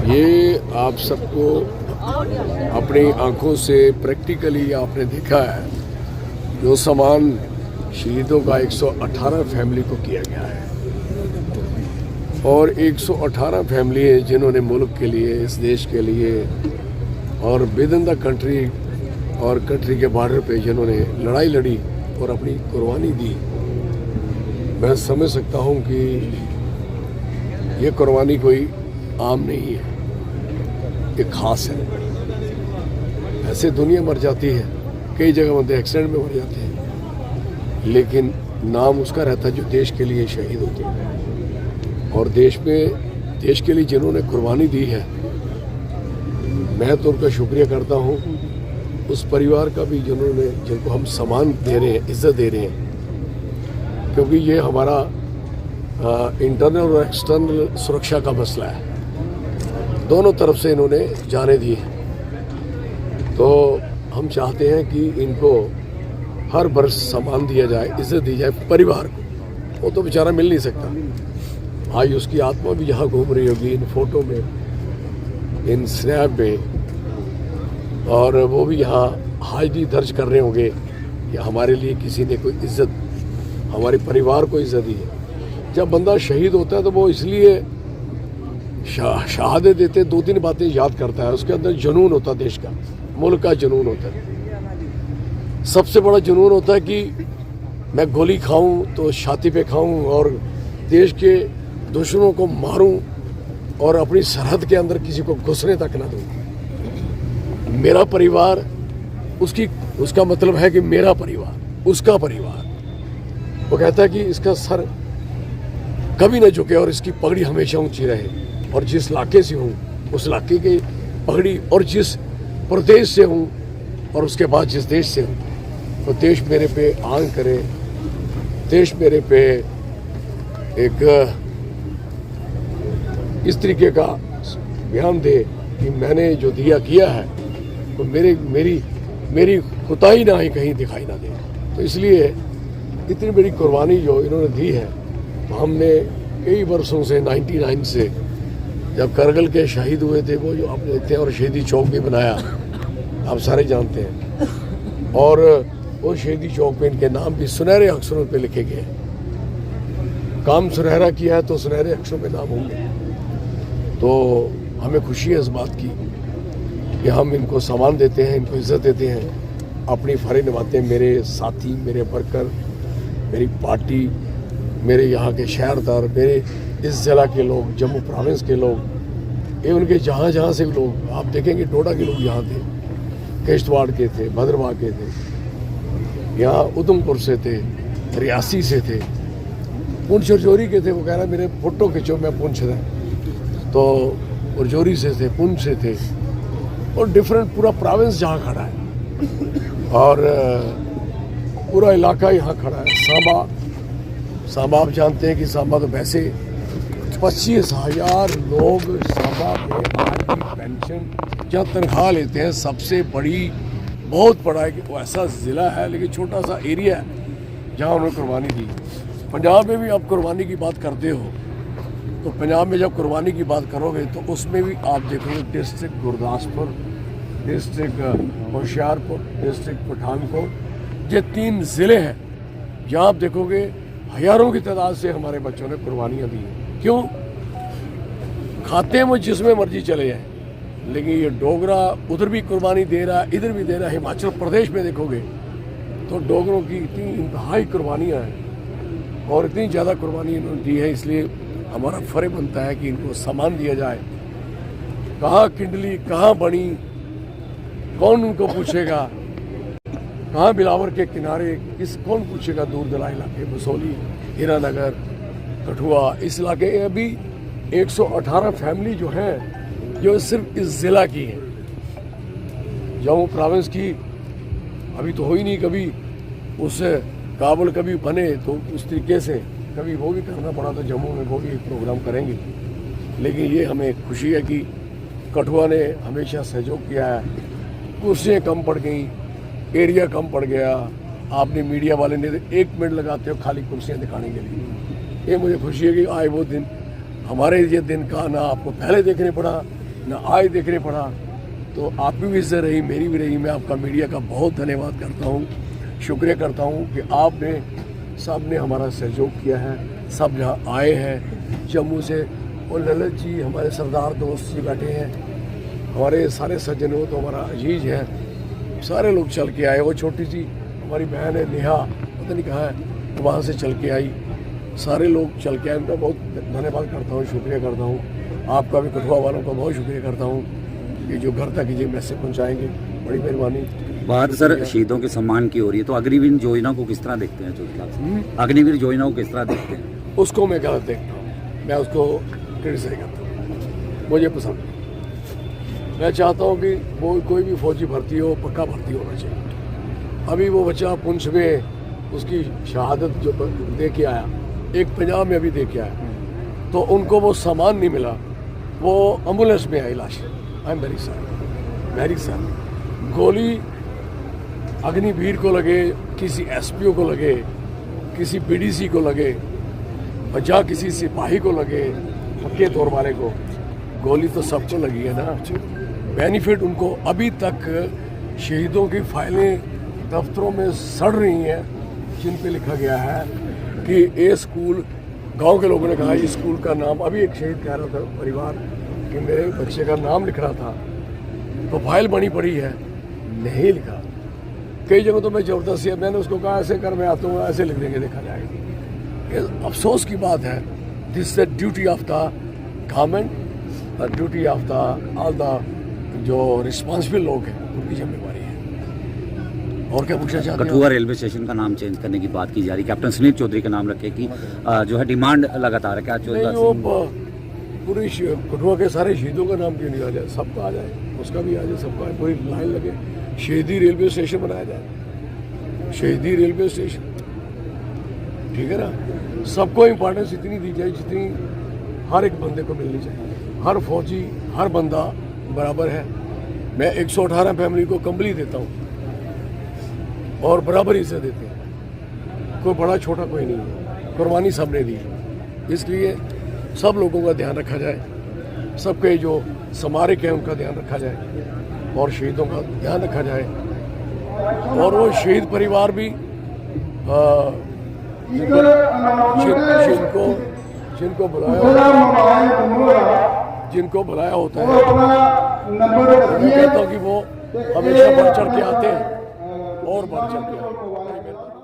ये आप सबको अपनी आंखों से प्रैक्टिकली आपने देखा है। जो सम्मान शहीदों का 118 फैमिली को किया गया है और 118 फैमिली है जिन्होंने मुल्क के लिए, इस देश के लिए और विद इन द कंट्री और कंट्री के बॉर्डर पे जिन्होंने लड़ाई लड़ी और अपनी कुर्बानी दी। मैं समझ सकता हूँ कि ये कुर्बानी कोई आम नहीं है, ये खास है। ऐसे दुनिया मर जाती है, कई जगह बंदे एक्सीडेंट में मर जाते हैं, लेकिन नाम उसका रहता है जो देश के लिए शहीद होते हैं। और देश में, देश के लिए जिन्होंने कुर्बानी दी है, मैं तो उनका शुक्रिया करता हूँ। उस परिवार का भी जिनको हम सम्मान दे रहे हैं, इज्जत दे रहे हैं, क्योंकि ये हमारा इंटरनल और एक्सटर्नल सुरक्षा का मसला है। दोनों तरफ से इन्होंने जाने दी है, तो हम चाहते हैं कि इनको हर वर्ष सम्मान दिया जाए, इज्जत दी जाए। परिवार को वो तो बेचारा मिल नहीं सकता। आज उसकी आत्मा भी यहाँ घूम रही होगी इन फोटो में, इन स्नैप में, और वो भी यहाँ हाजिरी दर्ज कर रहे होंगे कि हमारे लिए किसी ने कोई इज्जत, हमारे परिवार को इज्जत दी है। जब बंदा शहीद होता है तो वो इसलिए शहादत देते 2-3 बातें याद करता है। उसके अंदर जुनून होता है, देश का, मुल्क का जुनून होता है। सबसे बड़ा जुनून होता है कि मैं गोली खाऊं तो छाती पे खाऊं और देश के दुश्मनों को मारूं और अपनी सरहद के अंदर किसी को घुसने तक ना दूं। मेरा परिवार, उसका मतलब है कि मेरा परिवार, उसका परिवार। वो कहता है कि इसका सर कभी न झुके और इसकी पगड़ी हमेशा ऊंची रहे। और जिस इलाके से हूँ उस इलाके की पगड़ी, और जिस प्रदेश से हूँ और उसके बाद जिस देश से हूँ, तो देश मेरे पे आन करे, देश मेरे पे एक इस तरीके का बयान दे कि मैंने जो दिया किया है तो मेरी कुताही ना ही कहीं दिखाई ना दे। तो इसलिए इतनी बड़ी कुर्बानी जो इन्होंने दी है, तो हमने कई वर्षों से 99 से जब करगिल के शहीद हुए थे, वो जो आप देखते हैं, और शहीदी चौक भी बनाया, आप सारे जानते हैं, और वो शहीदी चौक पे इनके नाम भी सुनहरे अक्षरों पे लिखे गए। काम सुनहरा किया है तो सुनहरे अक्षरों पे नाम होंगे। तो हमें खुशी है इस बात की कि हम इनको सम्मान देते हैं, इनको इज्जत देते हैं, अपनी फर्ज निभाते हैं। मेरे साथी, मेरे वर्कर, मेरी पार्टी, मेरे यहाँ के शहरदार, मेरे इस ज़िला के लोग, जम्मू प्रोविंस के लोग, ये उनके जहाँ से लोग, आप देखेंगे डोडा के लोग यहाँ थे, किश्तवाड़ के थे, भद्रवाह के थे, यहाँ उधमपुर से थे, रियासी से थे, पुंछ रजौरी के थे। वो कह रहा मेरे फोटो खिंचो, मैं पुंछ रहा, तो रजौरी से थे, पुंछ से थे, और डिफरेंट पूरा प्रोविंस जहाँ खड़ा है और पूरा इलाका यहाँ खड़ा है। सांबा आप जानते हैं कि सांबा तो वैसे 25,000 लोग सांबा में आज की पेंशन जहाँ तनख्वाह लेते हैं। सबसे बड़ी, बहुत बड़ा है कि वो ऐसा ज़िला है, लेकिन छोटा सा एरिया है जहाँ उन्होंने कुर्बानी दी। पंजाब में भी आप कुर्बानी की बात करते हो, तो पंजाब में जब कुर्बानी की बात करोगे तो उसमें भी आप देखोगे district Gurdaspur, district Hoshiarpur, district Pathankot, ये 3 ज़िले हैं जहाँ आप देखोगे हज़ारों की तादाद से हमारे बच्चों ने कुर्बानियाँ दी हैं। क्यों? खाते में जिसमें मर्जी चले जाए, लेकिन ये डोगरा उधर भी कुर्बानी दे रहा है, इधर भी दे रहा है। हिमाचल प्रदेश में देखोगे तो डोगरों की इतनी इंतहाई कुर्बानियाँ हैं और इतनी ज़्यादा कुर्बानी इन्होंने दी है। इसलिए हमारा फ़र्ज बनता है कि इनको सम्मान दिया जाए। कहाँ किंडली, कहाँ बनी, कौन उनको पूछेगा? कहाँ बिलावर के किनारे कौन पूछेगा? दूर दराज इलाके, बसोली, हीरानगर, कठुआ, इस इलाके अभी 118 फैमिली जो है, जो सिर्फ इस ज़िला की है। जम्मू प्रोविंस की अभी तो हो ही नहीं, कभी उस काबुल कभी बने तो उस तरीके से कभी वो भी करना पड़ा, तो जम्मू में वो भी एक प्रोग्राम करेंगे। लेकिन ये हमें खुशी है कि कठुआ ने हमेशा सहयोग किया है। कुर्सियाँ कम पड़ गई, एरिया कम पड़ गया, आपने मीडिया वाले ने 1 मिनट लगाते हो खाली कुर्सियाँ दिखाने के लिए। ये मुझे खुशी है कि आए वो दिन, हमारे ये दिन का ना आपको पहले देखने पड़ा, ना आज देखने पड़ा। तो आपकी भी इज्जत रही, मेरी भी रही। मैं आपका मीडिया का बहुत धन्यवाद करता हूँ, शुक्रिया करता हूँ कि आपने सब ने हमारा सहयोग किया है। सब यहाँ आए हैं जम्मू से, और ललित जी हमारे सरदार दोस्त जी बैठे हैं, हमारे सारे सज्जन हो तो हमारा अजीज है, सारे लोग चल के आए। वो छोटी सी हमारी बहन है नेहा, पता नहीं कहाँ है, वहाँ से चल के आई। सारे लोग चल के आए, उनका बहुत धन्यवाद करता हूँ, शुक्रिया करता हूँ। आपका भी कठुआ वालों का बहुत शुक्रिया करता हूँ कि जो घर तक ये मैसेज पहुँचाएंगे, बड़ी मेहरबानी। बात सर शहीदों के सम्मान की हो रही है, तो अग्निवीर योजना को किस तरह देखते हैं? अग्निवीर योजना को किस तरह देखते हैं? उसको मैं गलत देखता हूँ, मैं उसको क्रिटिसाइज करता हूँ, मुझे पसंद नहीं। मैं चाहता हूँ कि वो कोई भी फौजी भर्ती हो, पक्का भर्ती होना चाहिए। अभी वो बच्चा पुंछ में उसकी शहादत जो दे के आया, एक पंजाब में अभी दे के आया, तो उनको वो सामान नहीं मिला, वो एम्बुलेंस में आई लाश। I am very sad. गोली अग्निवीर को लगे, किसी एसपीओ को लगे, किसी बीडीसी को लगे, और जहाँ किसी सिपाही को लगे, पक्के तौर वाले को, गोली तो सबको लगी है ना। बेनिफिट उनको अभी तक शहीदों की फाइलें दफ्तरों में सड़ रही हैं, जिन पे लिखा गया है कि ये स्कूल, गांव के लोगों ने कहा इस स्कूल का नाम, अभी एक शहीद कह रहा था परिवार कि मेरे बच्चे का नाम लिख रहा था, तो फाइल बनी पड़ी है, नहीं लिखा। कई जगह तो मैं ज़बरदस्ती, मैंने उसको कहा ऐसे कर, मैं आता हूँ, ऐसे लिख देंगे, देखा जाएगा। ये अफसोस की बात है। This is the duty of the government, duty of the all the जो रिस्पॉन्सिबल लोग हैं, उनकी जिम्मेवारी है। और क्या पूछना चाहते हैं? कठुआ रेलवे स्टेशन का नाम चेंज करने की बात की जा रही है, कैप्टन सुनील चौधरी का नाम रखे कि जो है डिमांड लगातार है, क्या पूरी कठुआ के सारे शहीदों का नाम क्यों नहीं आ जाए? सबका आ जाए, उसका भी आ जाए, सबका पूरी लाइन लगे, शहीदी रेलवे स्टेशन बनाया जाए, शहीदी रेलवे स्टेशन, ठीक है ना। सबको इम्पोर्टेंस इतनी दी जाए जितनी हर एक बंदे को मिलनी चाहिए। हर फौजी, हर बंदा बराबर है। मैं 118 फैमिली को कंबली देता हूँ और बराबरी से देते हैं, कोई बड़ा छोटा कोई नहीं है, कुर्बानी सबने दी। इसलिए सब लोगों का ध्यान रखा जाए, सबके जो स्मारक हैं उनका ध्यान रखा जाए, और शहीदों का ध्यान रखा जाए। और वो शहीद परिवार भी जिनको बुलाया होता है, मैं कहता हूँ कि वो हमेशा बढ़ चढ़ के आते हैं और बढ़ चढ़ के आते हैं।